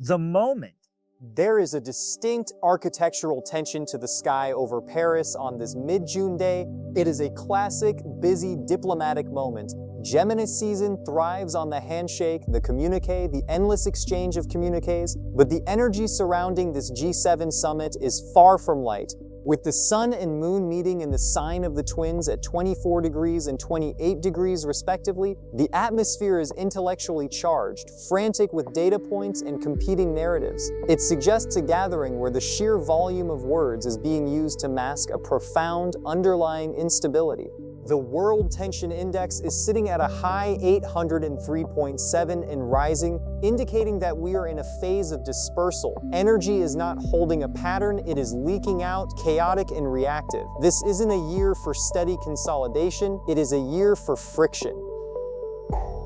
The moment. There is a distinct architectural tension to the sky over Paris on this mid-June day. It is a classic, busy diplomatic moment. Gemini season thrives on the handshake, the communique, the endless exchange of communiques, but the energy surrounding this G7 summit is far from light. With the sun and moon meeting in the sign of the twins at 24 degrees and 28 degrees respectively, the atmosphere is intellectually charged, frantic with data points and competing narratives. It suggests a gathering where the sheer volume of words is being used to mask a profound underlying instability. The World Tension Index is sitting at a high 803.7 and rising, indicating that we are in a phase of dispersal. Energy is not holding a pattern, it is leaking out, chaotic and reactive. This isn't a year for steady consolidation, it is a year for friction.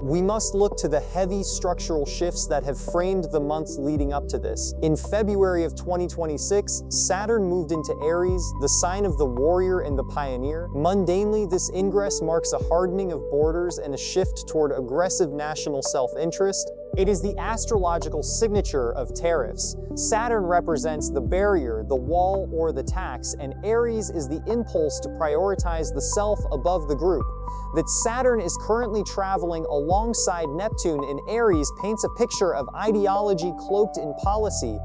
We must look to the heavy structural shifts that have framed the months leading up to this. In February of 2026, Saturn moved into Aries, the sign of the warrior and the pioneer. Mundanely, this ingress marks a hardening of borders and a shift toward aggressive national self-interest. It is the astrological signature of tariffs. Saturn represents the barrier, the wall, or the tax, and Aries is the impulse to prioritize the self above the group. That Saturn is currently traveling alongside Neptune in Aries paints a picture of ideology cloaked in policy.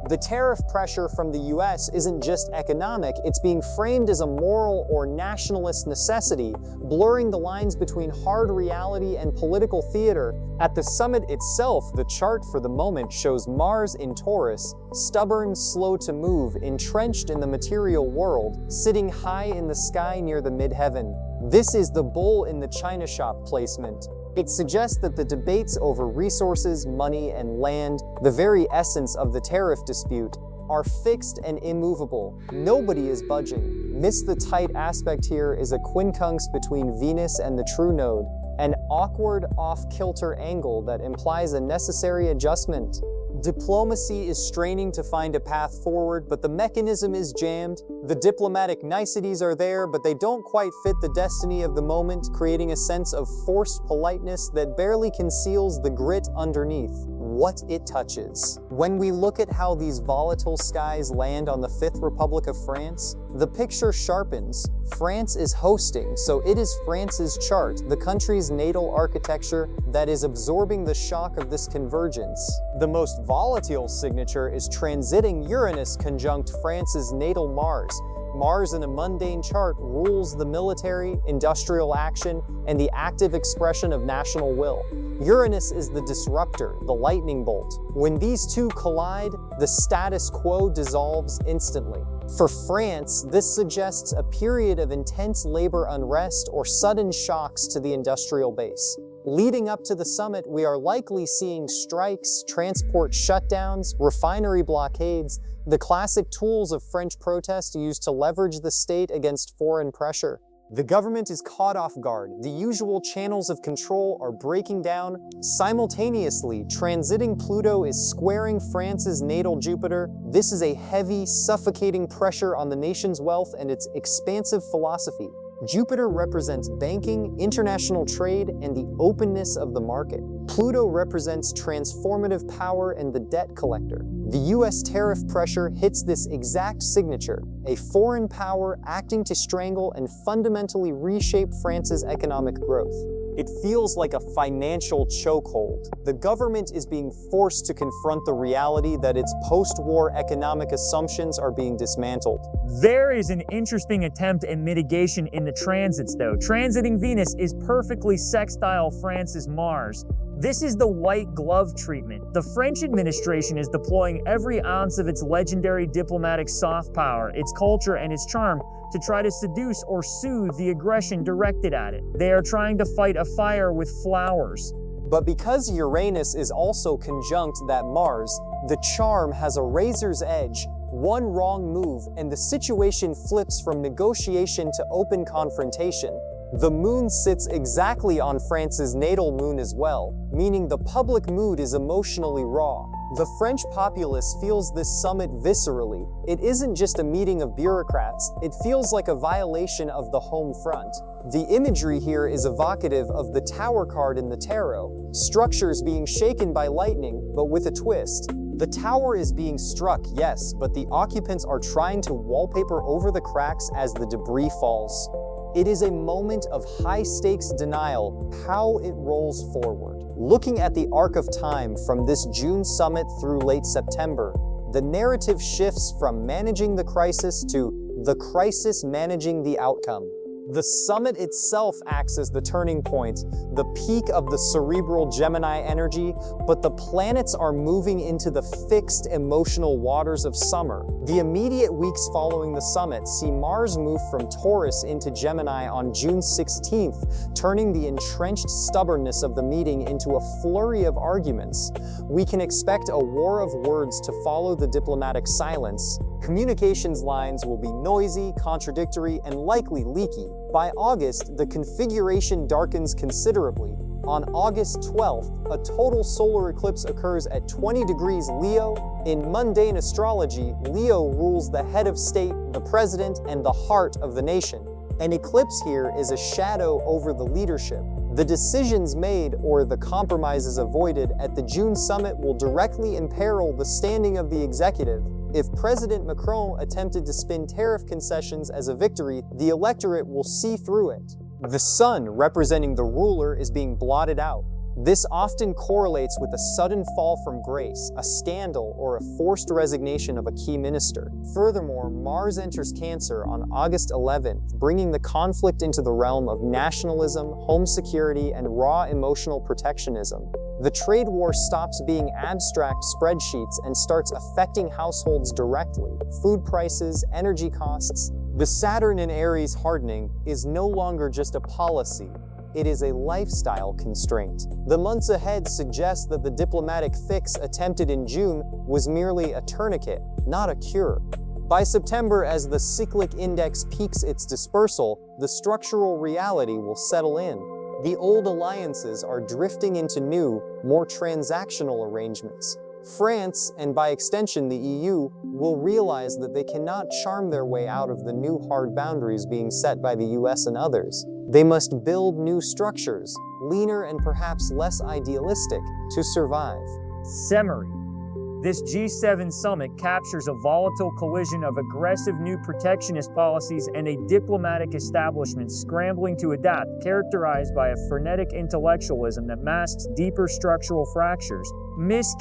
The tariff pressure from the US isn't just economic, it's being framed as a moral or nationalist necessity, blurring the lines between hard reality and political theater. At the summit itself, the chart for the moment shows Mars in Taurus, stubborn, slow to move, entrenched in the material world, sitting high in the sky near the midheaven. This is the bull in the china shop placement. It suggests that the debates over resources, money, and land, the very essence of the tariff dispute, are fixed and immovable. Nobody is budging. Miss the tight aspect here is a quincunx between Venus and the true node, an awkward, off-kilter angle that implies a necessary adjustment. Diplomacy is straining to find a path forward, but the mechanism is jammed. The diplomatic niceties are there, but they don't quite fit the destiny of the moment, creating a sense of forced politeness that barely conceals the grit underneath, what it touches. When we look at how these volatile skies land on the Fifth Republic of France, the picture sharpens. France is hosting, so it is France's chart, the country's natal architecture, that is absorbing the shock of this convergence. The most volatile signature is transiting Uranus conjunct France's natal Mars. Mars in a mundane chart rules the military, industrial action, and the active expression of national will. Uranus is the disruptor, the lightning bolt. When these two collide, the status quo dissolves instantly. For France, this suggests a period of intense labor unrest or sudden shocks to the industrial base. Leading up to the summit, we are likely seeing strikes, transport shutdowns, refinery blockades, the classic tools of French protest used to leverage the state against foreign pressure. The government is caught off guard. The usual channels of control are breaking down. Simultaneously, transiting Pluto is squaring France's natal Jupiter. This is a heavy, suffocating pressure on the nation's wealth and its expansive philosophy. Jupiter represents banking, international trade, and the openness of the market. Pluto represents transformative power and the debt collector. The US tariff pressure hits this exact signature, a foreign power acting to strangle and fundamentally reshape France's economic growth. It feels like a financial chokehold. The government is being forced to confront the reality that its post-war economic assumptions are being dismantled. There is an interesting attempt at mitigation in the transits, though. Transiting Venus is perfectly sextile France's Mars. This is the white glove treatment. The French administration is deploying every ounce of its legendary diplomatic soft power, its culture, and its charm to try to seduce or soothe the aggression directed at it. They are trying to fight a fire with flowers. But because Uranus is also conjunct that Mars, the charm has a razor's edge. One wrong move, and the situation flips from negotiation to open confrontation. The moon sits exactly on France's natal moon as well, meaning the public mood is emotionally raw. The French populace feels this summit viscerally. It isn't just a meeting of bureaucrats, it feels like a violation of the home front. The imagery here is evocative of the Tower card in the tarot, structures being shaken by lightning, but with a twist. The tower is being struck, yes, but the occupants are trying to wallpaper over the cracks as the debris falls. It is a moment of high-stakes denial, how it rolls forward. Looking at the arc of time from this June summit through late September, the narrative shifts from managing the crisis to the crisis managing the outcome. The summit itself acts as the turning point, the peak of the cerebral Gemini energy, but the planets are moving into the fixed emotional waters of summer. The immediate weeks following the summit see Mars move from Taurus into Gemini on June 16th, turning the entrenched stubbornness of the meeting into a flurry of arguments. We can expect a war of words to follow the diplomatic silence. Communications lines will be noisy, contradictory, and likely leaky. By August, the configuration darkens considerably. On August 12th, a total solar eclipse occurs at 20 degrees Leo. In mundane astrology, Leo rules the head of state, the president, and the heart of the nation. An eclipse here is a shadow over the leadership. The decisions made or the compromises avoided at the June summit will directly imperil the standing of the executive. If President Macron attempted to spin tariff concessions as a victory, the electorate will see through it. The sun, representing the ruler, is being blotted out. This often correlates with a sudden fall from grace, a scandal, or a forced resignation of a key minister. Furthermore, Mars enters Cancer on August 11th, bringing the conflict into the realm of nationalism, home security, and raw emotional protectionism. The trade war stops being abstract spreadsheets and starts affecting households directly. Food prices, energy costs. The Saturn in Aries hardening is no longer just a policy. It is a lifestyle constraint. The months ahead suggest that the diplomatic fix attempted in June was merely a tourniquet, not a cure. By September, as the cyclic index peaks its dispersal, the structural reality will settle in. The old alliances are drifting into new, more transactional arrangements. France, and by extension the EU, will realize that they cannot charm their way out of the new hard boundaries being set by the US and others. They must build new structures, leaner and perhaps less idealistic, to survive. Summary. This G7 summit captures a volatile collision of aggressive new protectionist policies and a diplomatic establishment scrambling to adapt, characterized by a frenetic intellectualism that masks deeper structural fractures.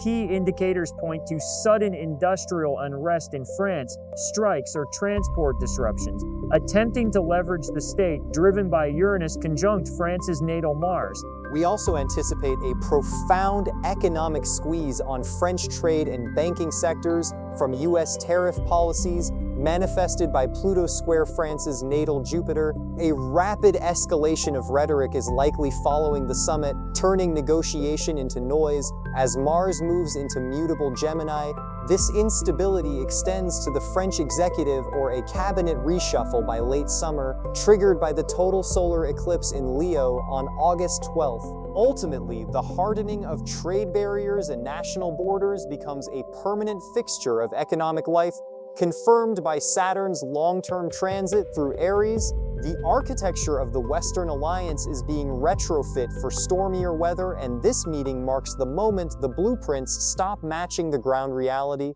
Key indicators point to sudden industrial unrest in France, strikes or transport disruptions, attempting to leverage the state, driven by Uranus conjunct France's natal Mars. We also anticipate a profound economic squeeze on French trade and banking sectors from US tariff policies, manifested by Pluto square France's natal Jupiter. A rapid escalation of rhetoric is likely following the summit, turning negotiation into noise. As Mars moves into mutable Gemini, this instability extends to the French executive or a cabinet reshuffle by late summer, triggered by the total solar eclipse in Leo on August 12th. Ultimately, the hardening of trade barriers and national borders becomes a permanent fixture of economic life, confirmed by Saturn's long-term transit through Aries. The architecture of the Western Alliance is being retrofit for stormier weather, and this meeting marks the moment the blueprints stop matching the ground reality.